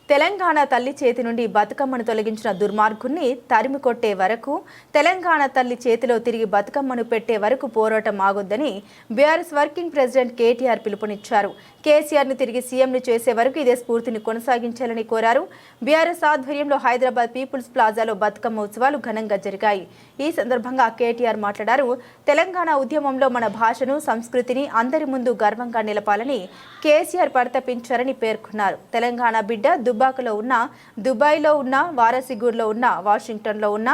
తెలంగాణ తల్లి చేతి నుండి బతుకమ్మను తొలగించిన దుర్మార్గుణ్ణి తరిమి కొట్టే వరకు, తెలంగాణ తల్లి చేతిలో తిరిగి బతుకమ్మను పెట్టే వరకు పోరాటం ఆగొద్దని బీఆర్ఎస్ వర్కింగ్ ప్రెసిడెంట్ కేటీఆర్ పిలుపునిచ్చారు. కేసీఆర్ను తిరిగి సీఎంను చేసే వరకు ఇదే స్ఫూర్తిని కొనసాగించాలని కోరారు. బీఆర్ఎస్ ఆధ్వర్యంలో హైదరాబాద్ పీపుల్స్ ప్లాజాలో బతుకమ్మ ఉత్సవాలు ఘనంగా జరిగాయి. ఈ సందర్భంగా కేటీఆర్ మాట్లాడారు. తెలంగాణ ఉద్యమంలో మన భాషను, సంస్కృతిని అందరి ముందు గర్వంగా నిలపాలని కేసీఆర్ పరితపించారని పేర్కొన్నారు. తెలంగాణ బిడ్డ దుబ్బాకలో ఉన్న, దుబాయ్లో ఉన్న, వారాసిగూర్లో ఉన్న, వాషింగ్టన్లో ఉన్న,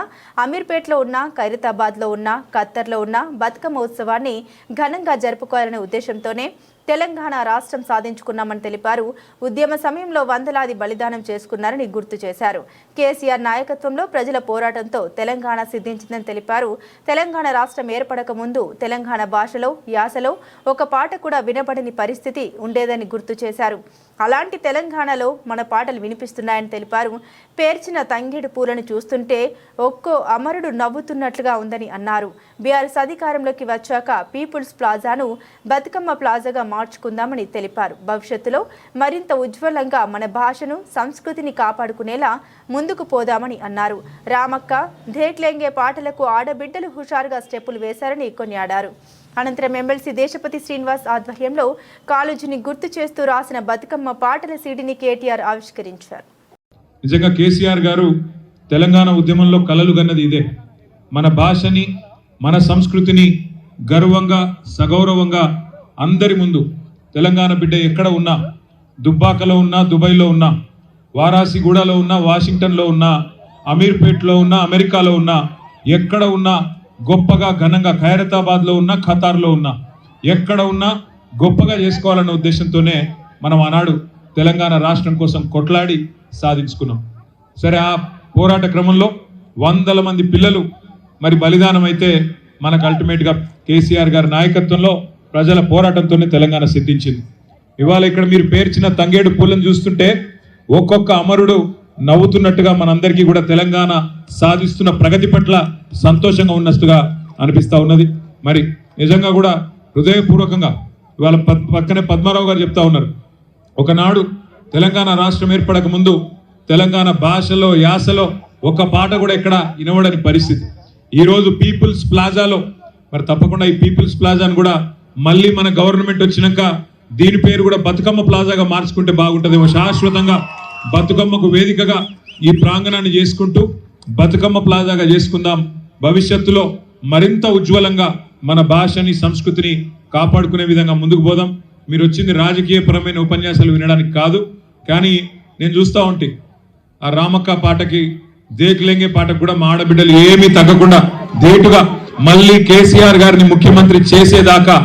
అమీర్పేట్లో ఉన్న, ఖైరతాబాద్లో ఉన్న, ఖత్తర్లో ఉన్న బతుకమ్మ ఉత్సవాన్ని ఘనంగా జరుపుకోవాలనే ఉద్దేశంతోనే తెలంగాణ రాష్ట్రం సాధించుకున్నామని తెలిపారు. ఉద్యమ సమయంలో వందలాది బలిదానం చేసుకున్నారని గుర్తు చేశారు. కేసీఆర్ నాయకత్వంలో ప్రజల పోరాటంతో తెలంగాణ సిద్ధించిందని తెలిపారు. తెలంగాణ రాష్ట్రం ఏర్పడక ముందు తెలంగాణ భాషలో, యాసలో ఒక పాట కూడా వినబడని పరిస్థితి ఉండేదని గుర్తు చేశారు. అలాంటి తెలంగాణలో మన పాటలు వినిపిస్తున్నాయని తెలిపారు. పేర్చిన తంగేడు పూలను చూస్తుంటే ఒక్కో అమరుడు నవ్వుతున్నట్లుగా ఉందని అన్నారు. బీఆర్ఎస్ అధికారంలోకి వచ్చాక పీపుల్స్ ప్లాజాను బతుకమ్మ ప్లాజాగా మార్చుకుందామని తెలిపారు. భవిష్యత్తులో మరింత ఉజ్వలంగా మన భాషను, సంస్కృతిని కాపాడుకునేలా ముందుకు పోదామని అన్నారు. రామక్క, ధేక్లెంగే పాటలకు ఆడబిడ్డలు హుషారుగా స్టెప్పులు వేశారని కొనియాడారు. అనంతరం ఎమ్మెల్సీ దేశపతి శ్రీనివాస్ ఆధ్వర్యంలో కాలేజీని గుర్తు చేస్తూ రాసిన బతుకమ్మ పాటల సీడీని కేటీఆర్ ఆవిష్కరించారు. నిజంగా కేసీఆర్ గారు తెలంగాణ ఉద్యమంలో కలలు గన్నది ఇదే. మన భాషని, మన సంస్కృతిని గర్వంగా, సగౌరవంగా అందరి ముందు తెలంగాణ బిడ్డ ఎక్కడ ఉన్నా, దుబ్బాకలో ఉన్నా, దుబాయ్లో ఉన్నా, వారాసిగూడలో ఉన్నా, వాషింగ్టన్లో ఉన్నా, అమీర్పేట్లో ఉన్నా, అమెరికాలో ఉన్నా, ఎక్కడ ఉన్నా గొప్పగా, ఘనంగా, ఖైరతాబాద్లో ఉన్నా, ఖతార్లో ఉన్నా, ఎక్కడ ఉన్నా గొప్పగా చేసుకోవాలన్న ఉద్దేశంతోనే మనం ఆనాడు తెలంగాణ రాష్ట్రం కోసం కొట్లాడి సాధించుకున్నాం. సరే, ఆ పోరాట క్రమంలో వందల మంది పిల్లలు మరి బలిదానం అయితే మనకు అల్టిమేట్గా కేసీఆర్ గారి నాయకత్వంలో ప్రజల పోరాటంతోనే తెలంగాణ సిద్ధించింది. ఇవాళ ఇక్కడ మీరు పేర్చిన తంగేడు పూలను చూస్తుంటే ఒక్కొక్క అమరుడు నవ్వుతున్నట్టుగా మనందరికీ కూడా తెలంగాణ సాధిస్తున్న ప్రగతి పట్ల సంతోషంగా ఉన్నట్టుగా అనిపిస్తూ ఉన్నది. మరి నిజంగా కూడా హృదయపూర్వకంగా ఇవాళ పక్కనే పద్మారావు గారు చెప్తా ఉన్నారు, ఒకనాడు తెలంగాణ రాష్ట్రం ఏర్పడక ముందు తెలంగాణ భాషలో, యాసలో ఒక పాట కూడా ఎక్కడ వినబడని పరిస్థితి. ఈరోజు పీపుల్స్ ప్లాజాలో మరి తప్పకుండా ఈ పీపుల్స్ ప్లాజాను కూడా మళ్ళీ మన గవర్నమెంట్ వచ్చినాక దీని పేరు కూడా బతుకమ్మ ప్లాజాగా మార్చుకుంటే బాగుంటుందేమో. శాశ్వతంగా బతుకమ్మకు వేదికగా ఈ ప్రాంగణాన్ని చేసుకుంటూ బతుకమ్మ ప్లాజాగా చేసుకుందాం. భవిష్యత్తులో మరింత ఉజ్వలంగా మన భాషని, సంస్కృతిని కాపాడుకునే విధంగా ముందుకు పోదాం. మీరు వచ్చింది రాజకీయపరమైన ఉపన్యాసాలు వినడానికి కాదు, కానీ నేను చూస్తూ ఉంటే ఆ రామక్క పాటకి, దేక్లెంగే పాటకు కూడా మా ఆడబిడ్డలు ఏమీ తగ్గకుండా ధీటుగా మళ్ళీ కేసీఆర్ గారిని ముఖ్యమంత్రి చేసేదాకా,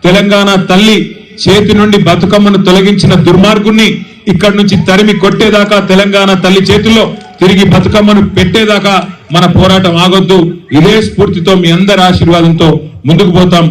తెలంగాణ తల్లి చేతి నుండి బతుకమ్మను తొలగించిన దుర్మార్గుణ్ణి ఇక్కడి నుంచి తరిమి కొట్టేదాకా, తెలంగాణ తల్లి చేతుల్లో తిరిగి బతుకమ్మను పెట్టేదాకా మన పోరాటం ఆగొద్దు. ఇదే స్ఫూర్తితో మీ అందరి ఆశీర్వాదంతో ముందుకు పోతాం.